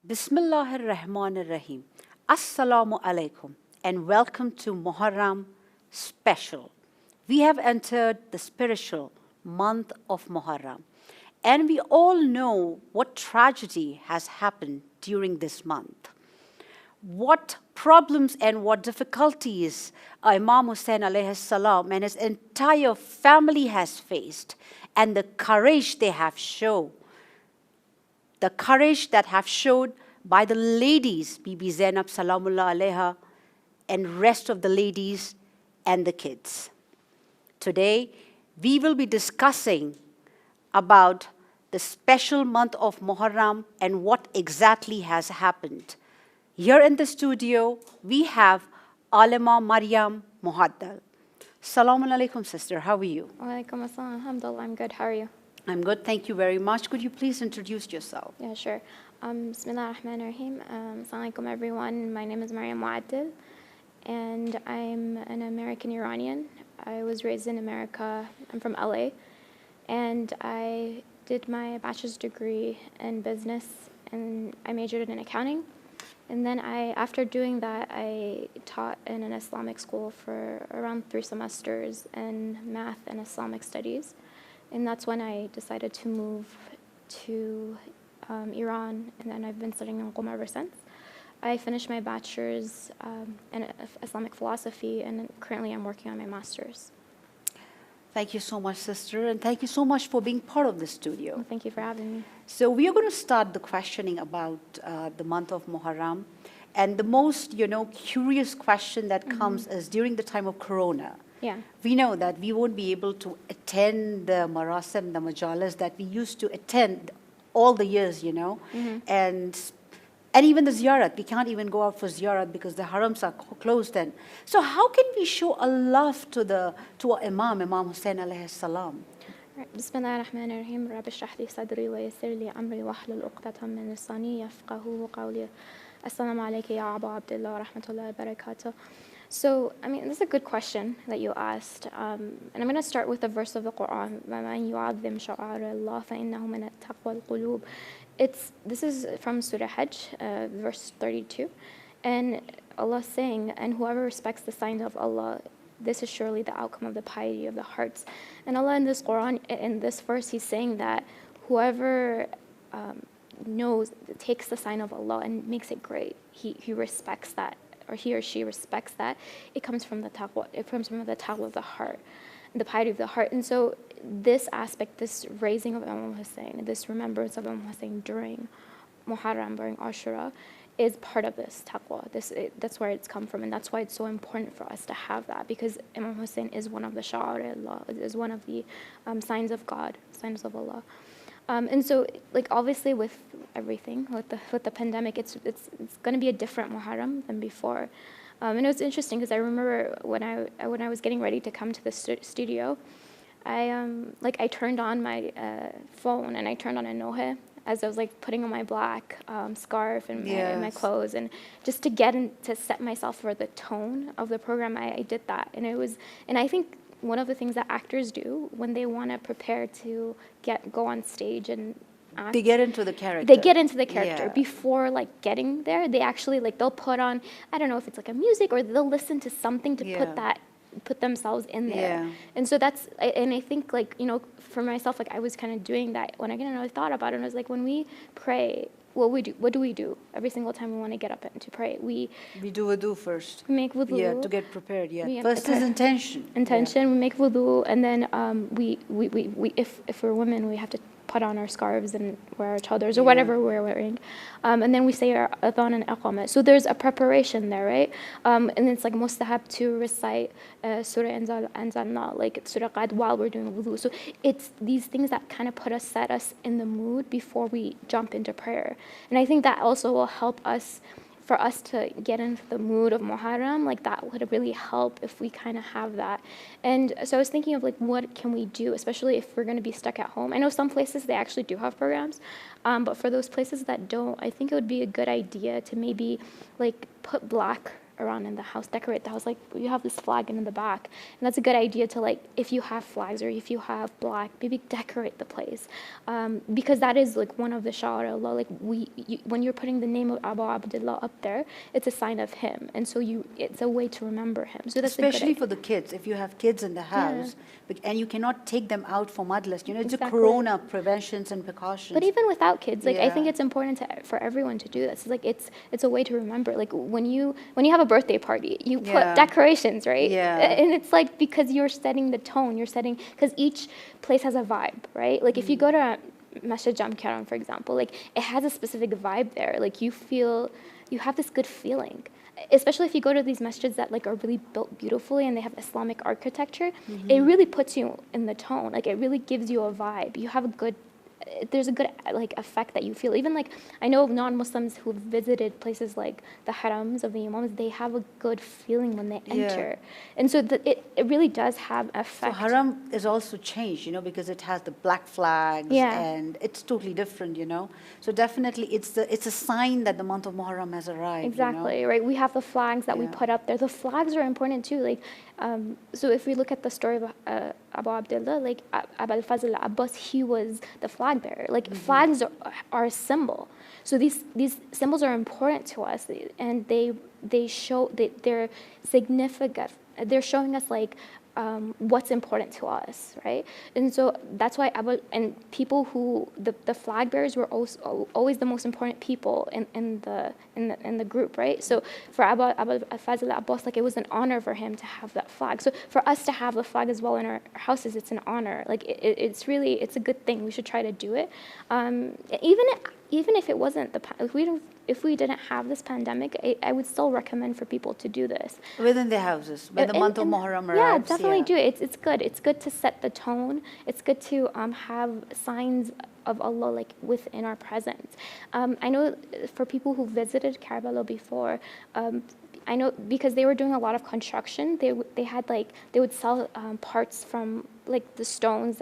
Bismillahir Rahmanir Rahim. Assalamu alaikum and welcome to Muharram special. We have entered the spiritual month of Muharram and we all know what tragedy has happened during this month. What problems and what difficulties Imam Hussain alayhi salam and his entire family has faced, and the courage they have shown, the courage that have showed by the ladies, Bibi Zainab Salamullah alayha, and rest of the ladies and the kids. Today, we will be discussing about the special month of Muharram and what exactly has happened. Here in the studio, we have Alima Maryam Muhaddal. Assalamu alaikum, sister. How are you? Walaikum assalam. Alhamdulillah, I'm good. How are you? I'm good. Thank you very much. Could you please introduce yourself? Yeah, sure. Bismillah ar-Rahman ar-Rahim. Assalamu alaikum, everyone. My name is Maryam Muaddil, and I'm an American Iranian. I was raised in America. I'm from LA, and I did my bachelor's degree in business, and I majored in accounting. And then after doing that, I taught in an Islamic school for around 3 semesters in math and Islamic studies. And that's when I decided to move to Iran, and then I've been studying in Qom ever since. I finished my bachelor's in Islamic philosophy, and currently I'm working on my master's. Thank you so much, sister, and thank you so much for being part of the studio. Well, thank you for having me. So we are going to start the questioning about the month of Muharram. And the most, curious question that comes is during the time of Corona. Yeah. We know that we won't be able to attend the marasim, the majalis that we used to attend all the years, and even the ziyarat. We can't even go out for ziyarat because the harams are closed then. So how can we show a love to our Imam Hussain alayhi salam? بسم الله الرحمن الرحيم رب اشرح لي صدري ويسر لي أمري واحلل عقدة من لساني يفقهوا قولي السلام عليك يا أبا عبد الله ورحمة الله وبركاته. So, this is a good question that you asked. And I'm going to start with a verse of the Quran. وَمَنْ يُعَظِّمْ شَعَائِرَ اللَّهِ فَإِنَّهُ مِنَ التَّقْوَى الْقُلُوبِ. This is from Surah Hajj, verse 32. And Allah is saying, and whoever respects the signs of Allah, this is surely the outcome of the piety of the hearts. And Allah in this Quran, in this verse, He's saying that whoever takes the sign of Allah and makes it great, he respects that, or he or she respects that, it comes from the taqwa. It comes from the taqwa of the heart, the piety of the heart. And so this aspect, this raising of Imam Hussain, this remembrance of Imam Hussain during Muharram, during Ashura, is part of this taqwa. That's where it's come from, and that's why it's so important for us to have that, because Imam Hussain is one of the sha'a'ir Allah, is one of the signs of God, signs of Allah. And so, obviously, with everything, with the pandemic, it's going to be a different Muharram than before. And it was interesting because I remember when I was getting ready to come to the studio, I turned on my phone and I turned on a nohe as I was putting on my black scarf and my clothes, and just to set myself for the tone of the program, I did that, and I think one of the things that actors do when they want to prepare to go on stage and act, they get into the character. They get into the character before getting there. They actually they'll put on, I don't know if it's a music, or they'll listen to something to put themselves in there. Yeah. And so I think for myself, I was kind of doing that when I thought about it. And I was when we pray, what do we do every single time we want to get up and to pray? We do wudu first. We make wudu. Yeah, to get prepared. Yeah. First is intention. Intention. We make wudu, and then we if we're women, we have to put on our scarves and wear our chadars or whatever we're wearing, and then we say our adhan and iqamah. So there's a preparation there, right? And it's mustahab to recite Surah Anzalna, Surah Qad, while we're doing wudu. So it's these things that kind of set us in the mood before we jump into prayer. And I think that also will help us, for us to get into the mood of Muharram, that would really help if we kind of have that. And so I was thinking of what can we do, especially if we're going to be stuck at home. I know some places they actually do have programs, but for those places that don't, I think it would be a good idea to maybe put black around in the house, decorate the house. Like you have this flag in the back, and that's a good idea to like, if you have flags or if you have black, maybe decorate the place, because that is like one of the Sha'ar Allah. Like when you're putting the name of Abu Abdullah up there, it's a sign of him, and so it's a way to remember him. So that's especially for the kids. If you have kids in the house, and you cannot take them out for majlis, it's a corona preventions and precautions. But even without kids, like I think it's important for everyone to do this. Like it's a way to remember. Like when you have a birthday party, you put decorations, right? Yeah. And it's like because you're setting the tone, because each place has a vibe, right? Like if you go to Masjid Jam Karam, for example, like it has a specific vibe there. Like you have this good feeling. Especially if you go to these masjids that like are really built beautifully and they have Islamic architecture, it really puts you in the tone. Like it really gives you a vibe. You have there's a good like effect that you feel. Even like I know non-Muslims who've visited places like the harams of the imams, they have a good feeling when they enter, and so it really does have effect. So haram is also changed, because it has the black flags and it's totally different, So definitely it's a sign that the month of Muharram has arrived. Exactly, right. We have the flags that we put up there. The flags are important too. Like, so if we look at the story of Abu Abdullah, like Abul Fazl Abbas, he was the flag bearer. Like flags are a symbol. So these symbols are important to us, and they show that they're significant. They're showing us like what's important to us, right? And so that's why people who the flag bearers were also always the most important people in the group, right? So for Abu Fazl Abbas, like it was an honor for him to have that flag. So for us to have the flag as well in our houses, it's an honor. Like it's a good thing. We should try to do it. Even if it wasn't if we didn't have this pandemic, I would still recommend for people to do this within their houses when the month of Muharram arrives. Yeah, definitely do it. It's good. It's good to set the tone. It's good to have signs of Allah like within our presence. I know for people who visited Karbala before, I know because they were doing a lot of construction. They would sell parts from like the stones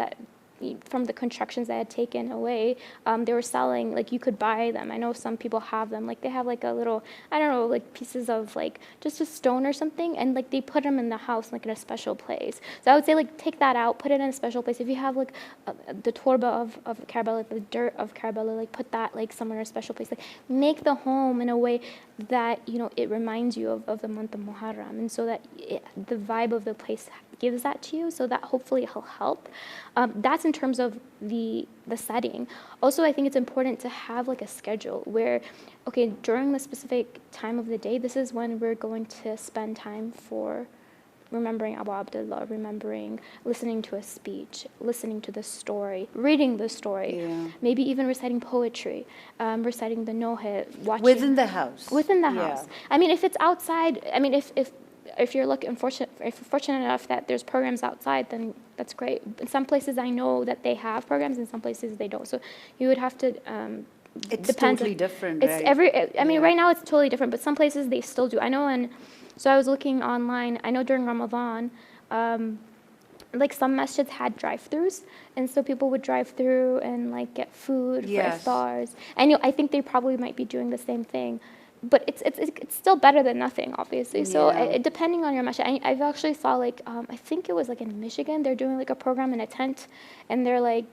from the constructions that had taken away. They were selling, like you could buy them. I know some people have them, like they have like a little, I don't know, like pieces of like just a stone or something, and like they put them in the house like in a special place. So I would say like take that out, put it in a special place. If you have like the torba of Karbala, like the dirt of Karbala, like put that like somewhere in a special place. Like make the home in a way that it reminds you of the month of Muharram, and so that the vibe of the place gives that to you, so that hopefully it'll help. That's in terms of the setting. Also, I think it's important to have like a schedule where, okay, during the specific time of the day, this is when we're going to spend time for remembering Abu Abdullah, listening to a speech, listening to the story, reading the story, maybe even reciting poetry, reciting the Nohe, watching within the house. Within the house. I mean, if it's outside, I mean, if you're fortunate enough that there's programs outside, then that's great. In some places, I know that they have programs, in some places they don't. So you would have to. It's totally different. It's I mean, right now it's totally different, but some places they still do. I know, so I was looking online. I know during Ramadan, like some masjids had drive-throughs, and so people would drive through and like get food for iftars. I think they probably might be doing the same thing. But it's still better than nothing, obviously. So depending on your masjid, I've actually saw like I think it was like in Michigan, they're doing like a program in a tent, and they're like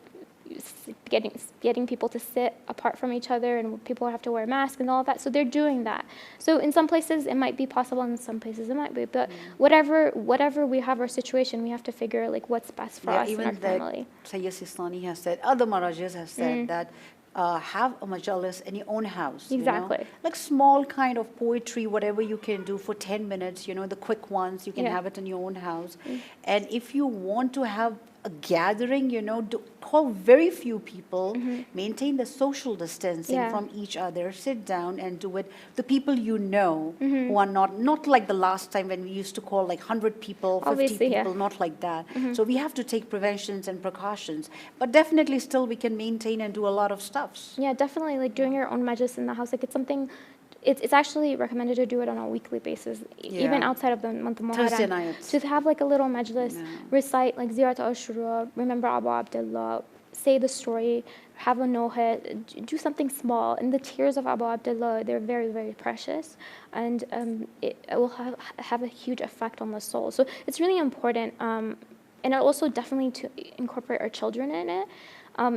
getting people to sit apart from each other, and people have to wear masks and all of that. So they're doing that. So in some places it might be possible, and in some places it might be. But whatever we have our situation, we have to figure like what's best for us and our family. Sayyid Sistani has said, other Marajis have said that. Have a majalis in your own house. Exactly. Like small kind of poetry, whatever you can do for 10 minutes, the quick ones, you can have it in your own house. And if you want to have a gathering, call very few people, maintain the social distancing from each other, sit down and do it. The people who are not like the last time when we used to call like 100 people, 50 people, not like that. So we have to take preventions and precautions. But definitely still we can maintain and do a lot of stuffs. Yeah, definitely like doing your own majlis in the house. Like it's something, it's actually recommended to do it on a weekly basis, even outside of the month of Muharram. Thursday nights. To have like a little majlis, recite like Ziyarat al-Shura, remember Abu Abdullah, say the story, have a noha, do something small. And the tears of Abu Abdullah, they're very, very precious, and it will have a huge effect on the soul. So it's really important, and also definitely to incorporate our children in it.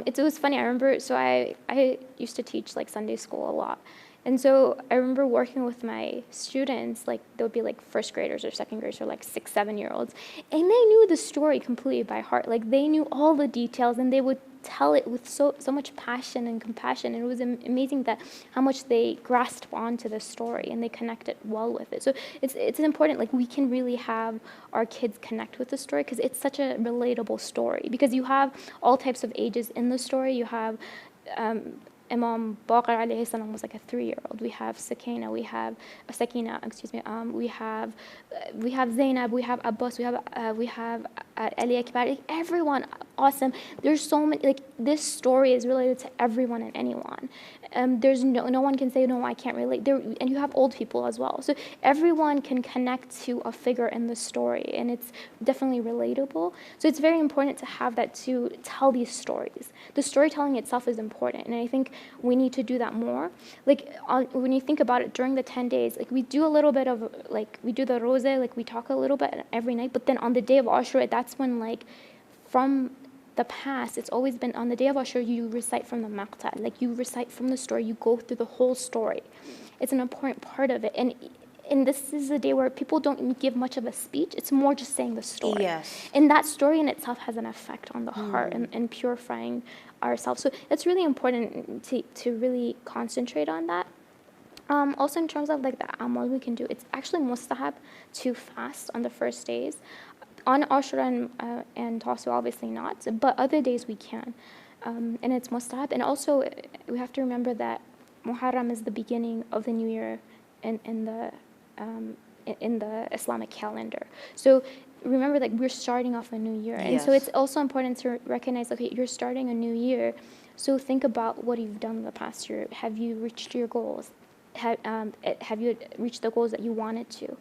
It was funny, I remember, so I used to teach like Sunday school a lot. And so I remember working with my students, like they would be like first graders or second graders or like 6, 7-year-olds. And they knew the story completely by heart. Like they knew all the details and they would tell it with so much passion and compassion. And it was amazing that how much they grasped onto the story and they connected well with it. So it's important, like we can really have our kids connect with the story because it's such a relatable story. Because you have all types of ages in the story. You have Imam Baqir alayhi salam was like a 3-year-old. We have Sakina, we have we have Zainab, we have Abbas, we have Ali Akbar. Like, everyone awesome. There's so many. Like this story is related to everyone and anyone. There's no one can say no, I can't relate. And you have old people as well. So everyone can connect to a figure in the story, and it's definitely relatable. So it's very important to have that, to tell these stories. The storytelling itself is important, and I think we need to do that more. Like when you think about it, during the 10 days, like we do a little bit of like we do the roza, like we talk a little bit every night. But then on the day of Ashura, that's when like from the past, it's always been on the day of Ashura, you recite from the maqta, like you recite from the story, you go through the whole story. It's an important part of it. And this is a day where people don't give much of a speech. It's more just saying the story. Yes. And that story in itself has an effect on the heart and purifying ourselves. So it's really important to really concentrate on that. Also in terms of like the amal we can do, it's actually mustahab to fast on the first days. On Ashura and Tasu, obviously not, but other days we can. And it's mustahab. And also we have to remember that Muharram is the beginning of the new year in the Islamic calendar. So remember, like we're starting off a new year. And so it's also important to recognize, okay, you're starting a new year. So think about what you've done in the past year. Have you reached your goals? Have you reached the goals that you wanted to?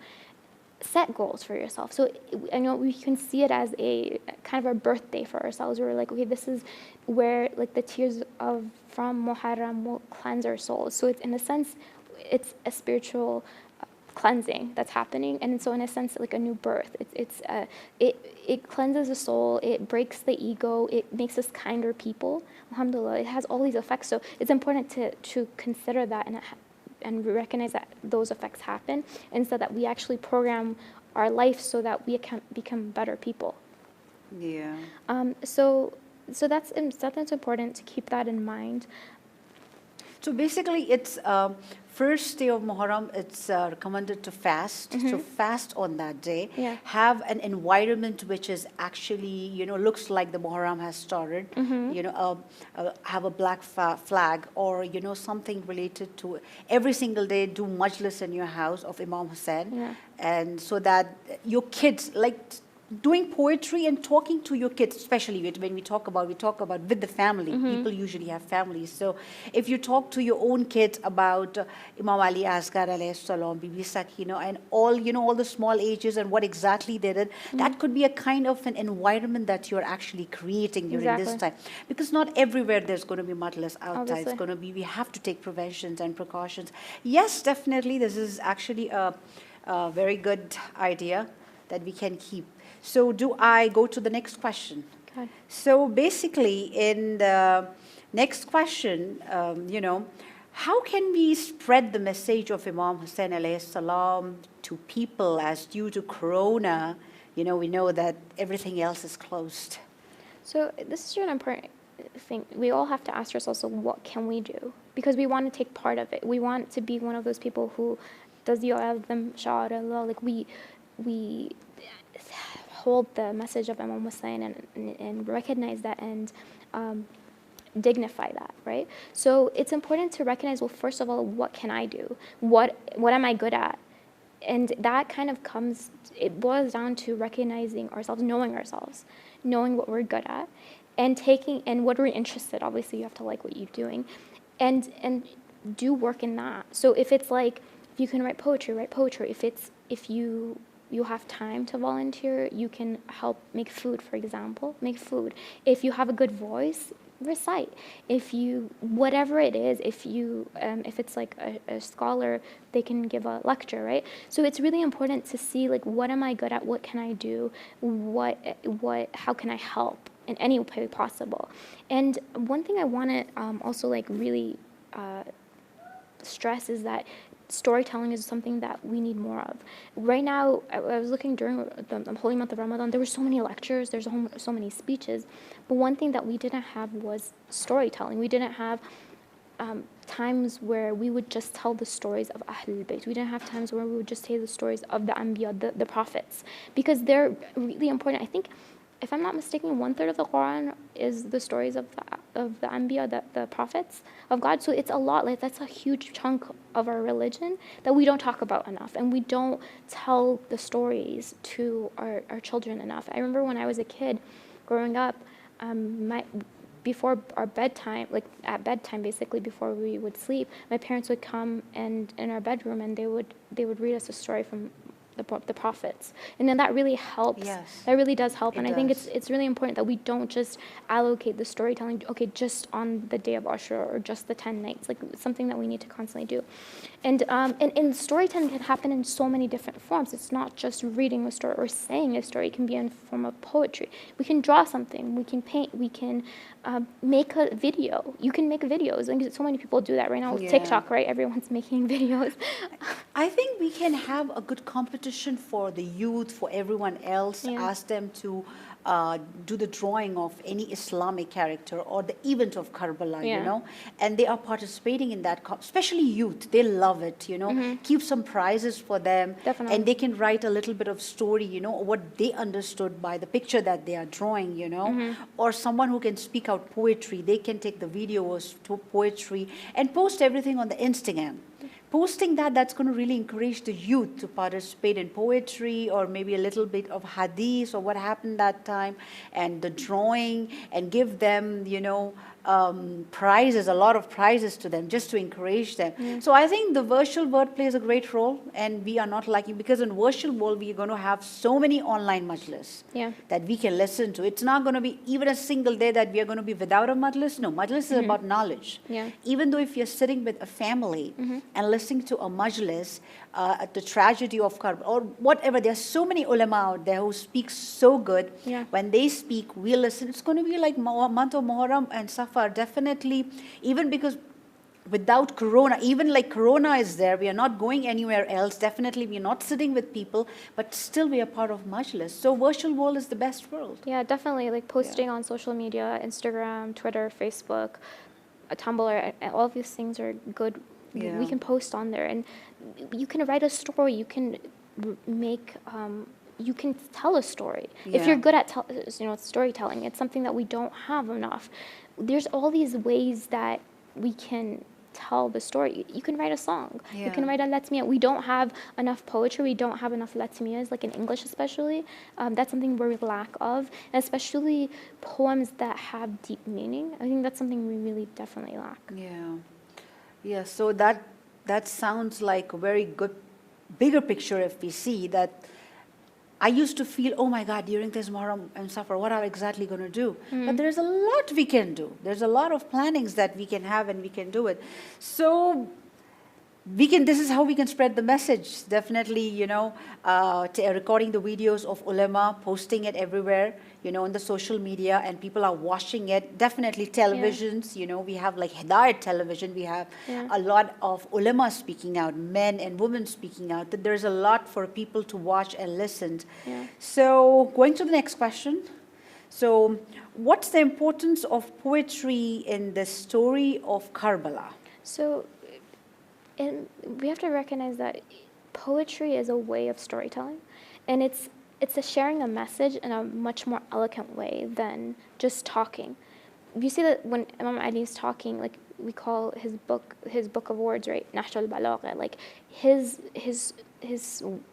Set goals for yourself. So I know we can see it as a kind of a birthday for ourselves. We're like, okay, this is where like the tears from Muharram will cleanse our souls. So it's in a sense, it's a spiritual cleansing that's happening, and so in a sense like a new birth. It cleanses the soul, it breaks the ego, it makes us kinder people. Alhamdulillah, it has all these effects. So it's important to consider that and recognize that those effects happen, and so that we actually program our life so that we can become better people. Yeah. So that's important to keep that in mind. So basically, it's first day of Muharram. It's recommended to fast. So fast on that day. Yeah. Have an environment which is actually, looks like the Muharram has started. Have a black flag, or something related to every single day. Do majlis in your house of Imam Hussain, and so that your kids like doing poetry and talking to your kids, especially when we talk about with the family. People usually have families. So if you talk to your own kids about Imam Ali Asghar alayhi salam, Bibi Sakina, and all the small ages and what exactly they did, that could be a kind of an environment that you're actually creating during this time. Because not everywhere there's going to be majlis outside. Obviously. It's going to be, we have to take preventions and precautions. Yes, definitely, this is actually a very good idea that we can keep. So do I go to the next question? Okay. So basically, in the next question, how can we spread the message of Imam Hussain alayhi salam to people, as due to Corona, we know that everything else is closed? So this is an important thing. We all have to ask ourselves, so what can we do? Because we want to take part of it. We want to be one of those people who does the them sha'ar Allah, like we hold the message of Imam Hussain and recognize that and dignify that, right? So it's important to recognize, well, first of all, what can I do? What am I good at? And that kind of it boils down to recognizing ourselves, knowing what we're good at, and what we're interested. Obviously, you have to like what you're doing, and do work in that. So if it's like, if you can write poetry, write poetry. If you have time to volunteer, you can help make food, for example. Make food. If you have a good voice, recite. If you, whatever it is, if it's like a scholar, they can give a lecture, right? So it's really important to see, like, what am I good at? What can I do? How can I help in any way possible? And one thing I want to also like really stress is that storytelling is something that we need more of. Right now, I was looking during the holy month of Ramadan, there were so many lectures, there's so many speeches, but one thing that we didn't have was storytelling. We didn't have times where we would just tell the stories of Ahlul Bayt. We didn't have times where we would just say the stories of the Anbiya, the prophets, because they're really important. I think, if I'm not mistaken, 1/3 of the Quran is the stories of the Anbiya, the prophets of God. So it's a lot. Like, that's a huge chunk of our religion that we don't talk about enough, and we don't tell the stories to our children enough. I remember when I was a kid, growing up, before our bedtime, like at bedtime, basically before we would sleep, my parents would come and in our bedroom, and they would read us a story from the prophets, and then that really helps. Yes. That really does help, and I think does. it's really important that we don't just allocate the storytelling, okay, just on the day of Ashura or just the 10 nights. Like, it's something that we need to constantly do. And storytelling can happen in so many different forms. It's not just reading a story or saying a story. It can be in the form of poetry. We can draw something. We can paint. We can make a video. You can make videos. And so many people do that right now with TikTok, right? Everyone's making videos. I think we can have a good competition for the youth, for everyone else. Yeah. Ask them to do the drawing of any Islamic character or the event of Karbala, Yeah. you know, and they are participating in that, especially youth. They love it, you know. Keep some prizes for them. Definitely. And they can write a little bit of story, you know, what they understood by the picture that they are drawing, you know, or someone who can speak out poetry. They can take the videos to poetry and post everything on the Instagram. Posting that's going to really encourage the youth to participate in poetry or maybe a little bit of hadith or what happened that time, and the drawing, and give them, you know, prizes, a lot of prizes to them, just to encourage them. So I think the virtual world plays a great role, and we are not liking, because in virtual world we are going to have so many online majlis that we can listen to. It's not going to be even a single day that we are going to be without a majlis. No, majlis is about knowledge. Even though if you're sitting with a family and listening to a majlis, the tragedy of Karbala or whatever, there are so many ulama out there who speak so good. When they speak, we listen. It's going to be like month of Muharram and Safar, definitely, even because without Corona, even like Corona is there, we are not going anywhere else. Definitely, we are not sitting with people, but still we are part of majlis. So virtual world is the best world. Yeah, definitely. Like posting on social media, Instagram, Twitter, Facebook, Tumblr, all of these things are good. We can post on there, and you can write a story. You can make. You can tell a story if you're good at storytelling. It's something that we don't have enough. There's all these ways that we can tell the story. You can write a song. You can write a letmiyah. We don't have enough poetry. We don't have enough letmiyahs, like in English especially. That's something we lack of, and especially poems that have deep meaning. I think that's something we really definitely lack. Yeah, so that sounds like a very good, bigger picture. If we see that, I used to feel, oh my God, during this Muharram and Safar, what are we exactly going to do? But there's a lot we can do. There's a lot of plannings that we can have, and we can do it. So this is how we can spread the message. Definitely, you know, recording the videos of ulama, posting it everywhere, you know, on the social media, and people are watching it. Definitely televisions, you know, we have like Hidayat television, we have a lot of ulama speaking out, men and women speaking out. That there's a lot for people to watch and listen. So going to the next question. So what's the importance of poetry in the story of Karbala? So, and we have to recognize that poetry is a way of storytelling, and it's sharing a message in a much more eloquent way than just talking. You see that when Imam Ali is talking, like we call his book of words, right? Nahj al-Balagha, like his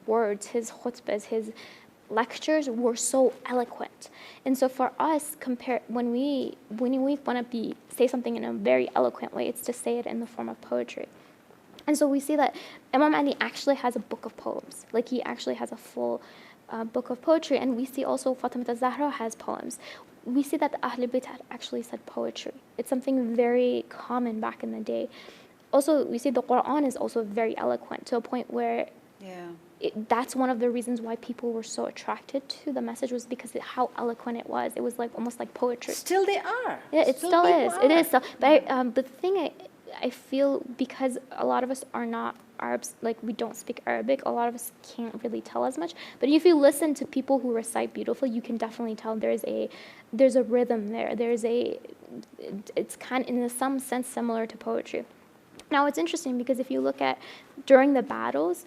words, his khutbahs, his lectures were so eloquent. And so for us, when we want to say something in a very eloquent way, it's to say it in the form of poetry. And so we see that Imam Ali actually has a book of poems. Like, he actually has a full book of poetry. And we see also Fatima al-Zahra has poems. we see that the Ahl Bayt had actually said poetry. It's something very common back in the day. Also, we see the Quran is also very eloquent to a point where that's one of the reasons why people were so attracted to the message, was because how eloquent it was. It was like almost like poetry. Still they are. Yeah, it still is. It is. Still. But the thing I feel, because a lot of us are not Arabs, like we don't speak Arabic, a lot of us can't really tell as much. But if you listen to people who recite beautifully, you can definitely tell there's a rhythm there. It's kind of, in some sense, similar to poetry. Now, it's interesting because if you look at during the battles,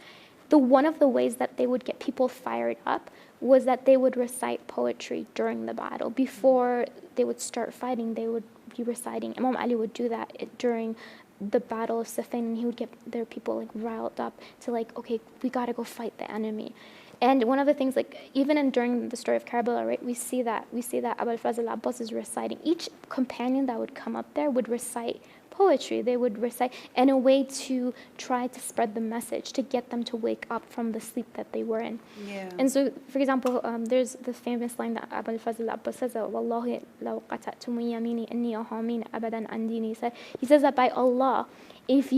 one of the ways that they would get people fired up was that they would recite poetry during the battle. Before they would start fighting, they would be reciting. Imam Ali would do that during the Battle of Siffin, and he would get their people like riled up to like, okay, we gotta go fight the enemy. And one of the things, like even during the story of Karbala, right, we see that Abu al-Fazl al-Abbas is reciting. Each companion that would come up there would recite poetry. They would recite in a way to try to spread the message, to get them to wake up from the sleep that they were in. Yeah. And so, for example, there's the famous line that Abu al-Fazl al-Abbas says, "Wallahi law qata'tum yamini inni ahamin abadan an dini." He says that by Allah, if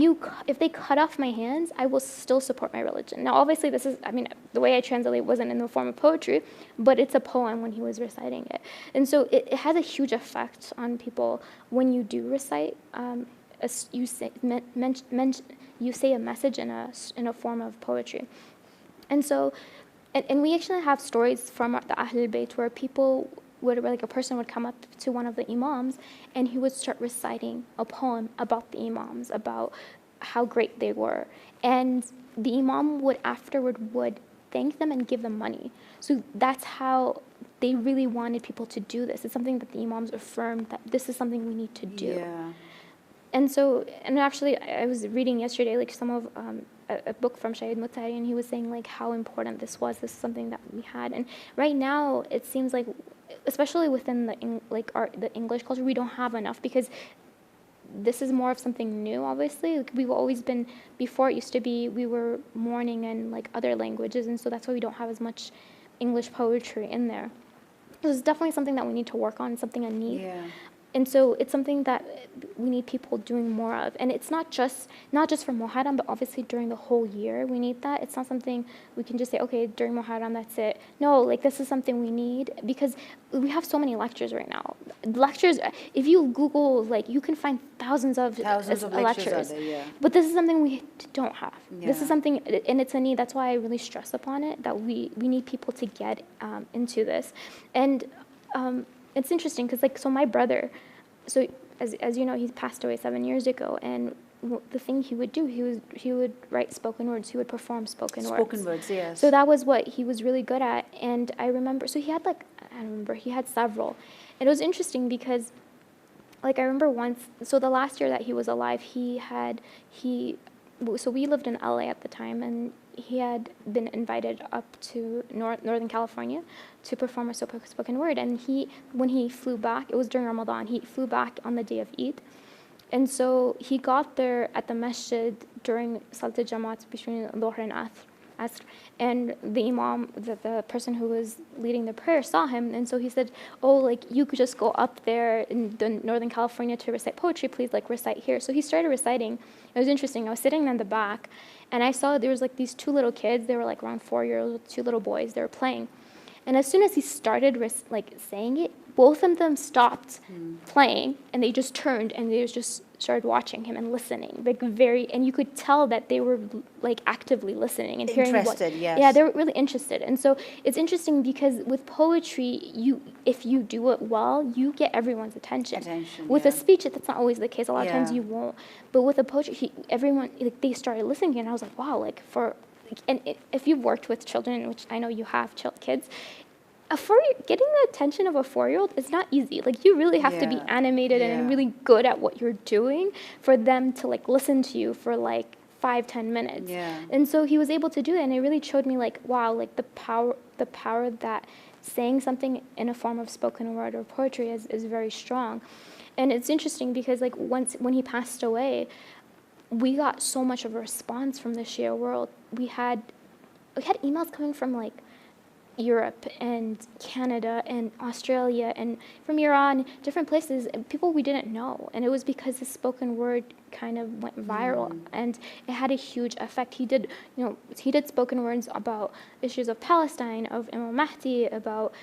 they cut off my hands, I will still support my religion. Now, obviously, this is, I mean, the way I translate it wasn't in the form of poetry, but it's a poem when he was reciting it. And so it has a huge effect on people when you do recite. You say a message in a form of poetry. And so, and we actually have stories from the Ahlul Bayt where people would, like a person would come up to one of the Imams and he would start reciting a poem about the Imams, about how great they were. And the Imam would thank them and give them money. So that's how they really wanted people to do this. It's something that the Imams affirmed that this is something we need to do. Yeah. And so, and actually, I was reading yesterday, like some of a book from Shahid Mutari, and he was saying like how important this was. This is something that we had, and right now it seems like, especially within the English culture, we don't have enough, because this is more of something new. Obviously, like we've always been, before it used to be we were mourning in like other languages, and so that's why we don't have as much English poetry in there. So it's definitely something that we need to work on, something I need. Yeah. And so it's something that we need people doing more of. And it's not just for Muharram, but obviously during the whole year we need that. It's not something we can just say, okay, during Muharram, that's it. No, like this is something we need, because we have so many lectures right now. Lectures, if you Google, like you can find thousands of lectures. There, yeah. But this is something we don't have. Yeah. This is something, and it's a need. That's why I really stress upon it, that we need people to get into this. And it's interesting because, like, so my brother, so as you know, he passed away 7 years ago, and the thing he would do, he would write spoken words. He would perform spoken words. Spoken words, yes. So that was what he was really good at. And I remember, so he had several. And it was interesting because, like, I remember once, so the last year that he was alive, so we lived in LA at the time, and he had been invited up to Northern California to perform a spoken word. And when he flew back, it was during Ramadan, he flew back on the day of Eid. And so he got there at the masjid during Salat al-Jamaat between Dhuhr and Asr. And the Imam, the person who was leading the prayer, saw him. And so he said, oh, like, you could just go up there in Northern California to recite poetry, please, like, recite here. So he started reciting. It was interesting. I was sitting in the back, and I saw there was, like, these two little kids. They were, like, around 4 years old, two little boys. They were playing. And as soon as he started, saying it, both of them stopped playing, and they just turned, and they just started watching him and listening, like and you could tell that they were like actively listening and hearing interested. Yes. Yeah, they were really interested. And so it's interesting because with poetry, if you do it well, you get everyone's attention. With a speech, that's not always the case. A lot of times you won't. But with a poetry, everyone, like, they started listening, and I was like, wow, like if you've worked with children, which I know you have kids, getting the attention of a 4-year-old is not easy. Like, you really have to be animated and really good at what you're doing for them to, like, listen to you for like 5-10 minutes. Yeah. And so he was able to do it, and it really showed me, like, wow, like the power that saying something in a form of spoken word or poetry is very strong. And it's interesting because, like, when he passed away, we got so much of a response from the Shia world. We had emails coming from, like, Europe and Canada and Australia and from Iran, different places, and people we didn't know. And it was because the spoken word kind of went viral and it had a huge effect. He did spoken words about issues of Palestine, of Imam Mahdi, about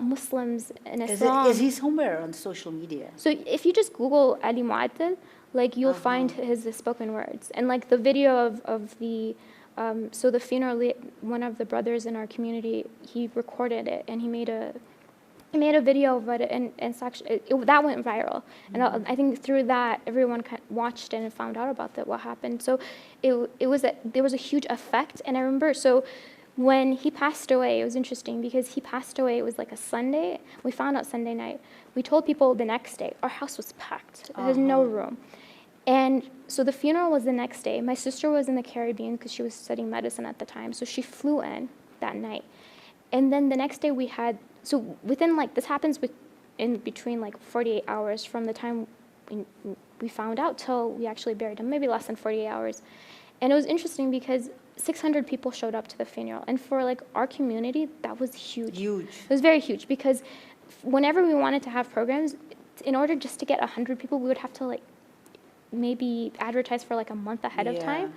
Muslims and Islam. Is he somewhere on social media? So if you just Google Ali Mu'addal, like you'll find his spoken words. And like the video of the so the funeral, one of the brothers in our community, he recorded it and he made a video of it, and it's actually that went viral. And I think through that everyone watched it and found out about what happened. So there was a huge effect. And I remember, so when he passed away, it was interesting because he passed away, it was like a Sunday. We found out Sunday night. We told people the next day. Our house was packed. There's no room. And so the funeral was the next day. My sister was in the Caribbean because she was studying medicine at the time. So she flew in that night. And then the next day we had, so within like, this happens in between like 48 hours from the time we found out till we actually buried him, maybe less than 48 hours. And it was interesting because 600 people showed up to the funeral. And for like our community, that was huge. Huge. It was very huge because whenever we wanted to have programs, in order just to get 100 people, we would have to like maybe advertise for like a month ahead of time.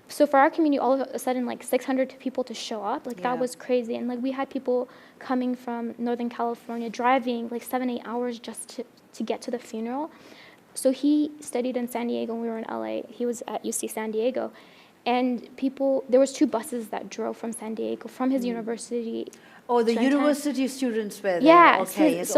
So for our community, all of a sudden, like 600 people to show up, like that was crazy. And like we had people coming from Northern California, driving like 7-8 hours just to get to the funeral. So he studied in San Diego and we were in LA. He was at UC San Diego. And there was 2 buses that drove from San Diego, from his university. Oh, the university students were there. Yeah, okay. His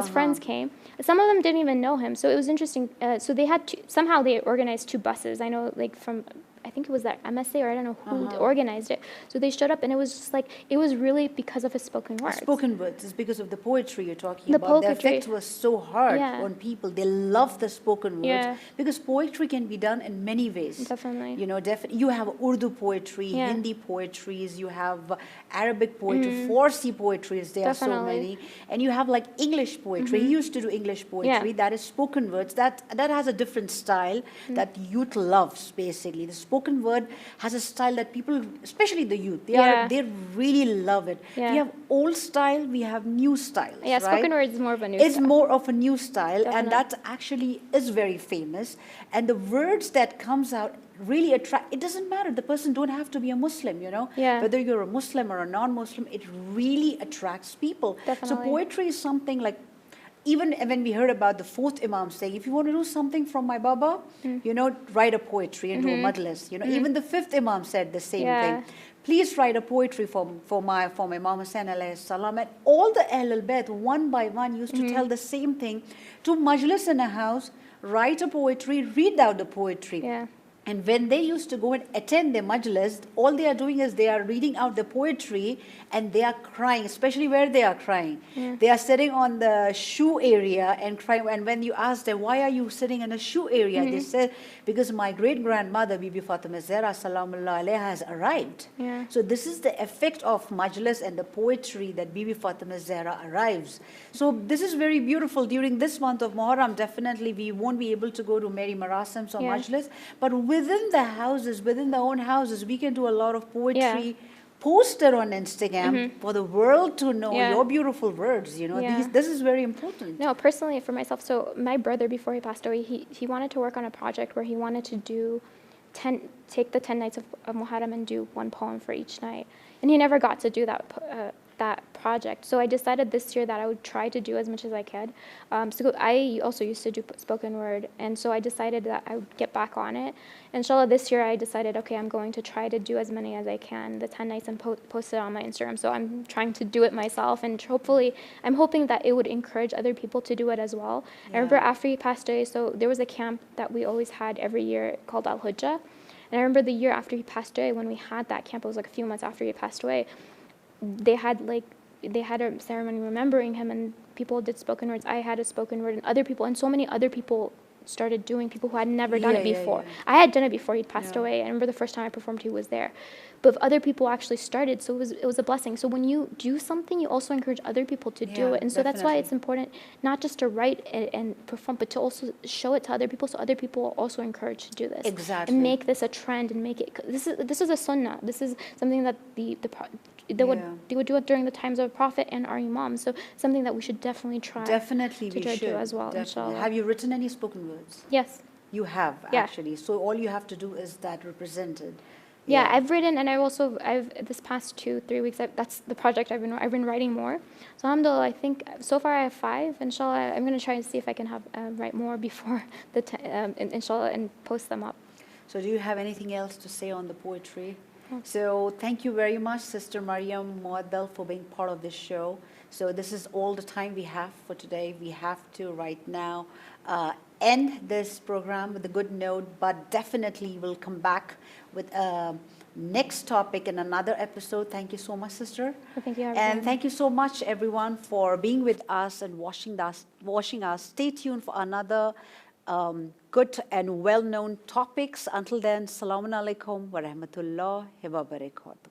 friends came. Some of them didn't even know him, so it was interesting. So they had somehow they organized 2 buses. I know, like from, I think it was that MSA, or I don't know who organized it. So they showed up, and it was just like, it was really because of his spoken words. Spoken words is because of the poetry you're talking about. The effect was so hard on people. They love the spoken words because poetry can be done in many ways. Definitely. You know, you have Urdu poetry, Hindi poetries, you have Arabic poetry, Farsi poetries. There are so many, and you have like English poetry. He used to do English poetry. That is spoken words. That has a different style that youth loves. Basically, the spoken word has a style that people, especially the youth, they really love it. We have old style, we have new styles. Yeah, spoken word is more of a new style. It's more of a new style, and that actually is very famous. And the words that comes out really attract. It doesn't matter. The person don't have to be a Muslim, you know. Whether you're a Muslim or a non-Muslim, it really attracts people. So poetry is something like, even when we heard about the 4th Imam saying, if you want to do something from my Baba, you know, write a poetry and do a majlis. You know, even the 5th Imam said the same thing. Please write a poetry for Imam Hussain alayhi salam. And all the Ahlul Bayt, one by one, used to tell the same thing. To majlis in a house, write a poetry, read out the poetry. And when they used to go and attend the majlis, all they are doing is they are reading out the poetry and they are crying, especially where they are crying. They are sitting on the shoe area and crying. And when you ask them, why are you sitting in a shoe area? They said, because my great-grandmother, Bibi Fatima Zahra, salamullah alayha, has arrived. So this is the effect of majlis and the poetry that Bibi Fatima Zahra arrives. So this is very beautiful. During this month of Muharram, definitely we won't be able to go to Mary Marasims or majlis, but within the houses, within their own houses, we can do a lot of poetry, post it on Instagram for the world to know your beautiful words. You know, this is very important. No, personally for myself, so my brother, before he passed away, he wanted to work on a project where he wanted to take the 10 nights of Muharram and do 1 poem for each night. And he never got to do that project. So I decided this year that I would try to do as much as I could. So I also used to do spoken word, and so I decided that I would get back on it. Inshallah, this year I decided, okay, I'm going to try to do as many as I can, the 10 nights, and post it on my Instagram. So I'm trying to do it myself, and hopefully, I'm hoping that it would encourage other people to do it as well. I remember after he passed away, so there was a camp that we always had every year called Al-Hujjah. And I remember the year after he passed away, when we had that camp, it was like a few months after he passed away, they had a ceremony remembering him, and people did spoken words. I had a spoken word, and other people, and so many other people started doing, people who had never done it before. I had done it before he'd passed away. I remember the first time I performed, he was there. But other people actually started, so it was a blessing. So when you do something, you also encourage other people to do it. And so that's why it's important not just to write and perform, but to also show it to other people, so other people are also encouraged to do this. Exactly. And make this a trend, and make it, this is a sunnah. This is something that they would Yeah. they would do it during the times of Prophet and our Imam. So something that we should definitely try Definitely to we try to should. do as well, Definitely. inshallah. Have you written any spoken words? Yes. You have, Yeah. actually. So all you have to do is that represented. Yeah, I've written, and I've this past 2-3 weeks. That's the project I've been writing more. So alhamdulillah, I think so far I have 5. Inshallah, I'm gonna try and see if I can have write more before inshallah, and post them up. So do you have anything else to say on the poetry? So thank you very much, Sister Mariam Muaddal, for being part of this show. So this is all the time we have for today. We have to right now end this program with a good note, but definitely we'll come back with a next topic in another episode. Thank you so much, Sister. Well, thank you, And everyone. thank you so much, everyone, for being with us and watching us. Stay tuned for another good and well-known topics. Until then, Assalamu alaikum wa rahmatullahi wa barakatuh.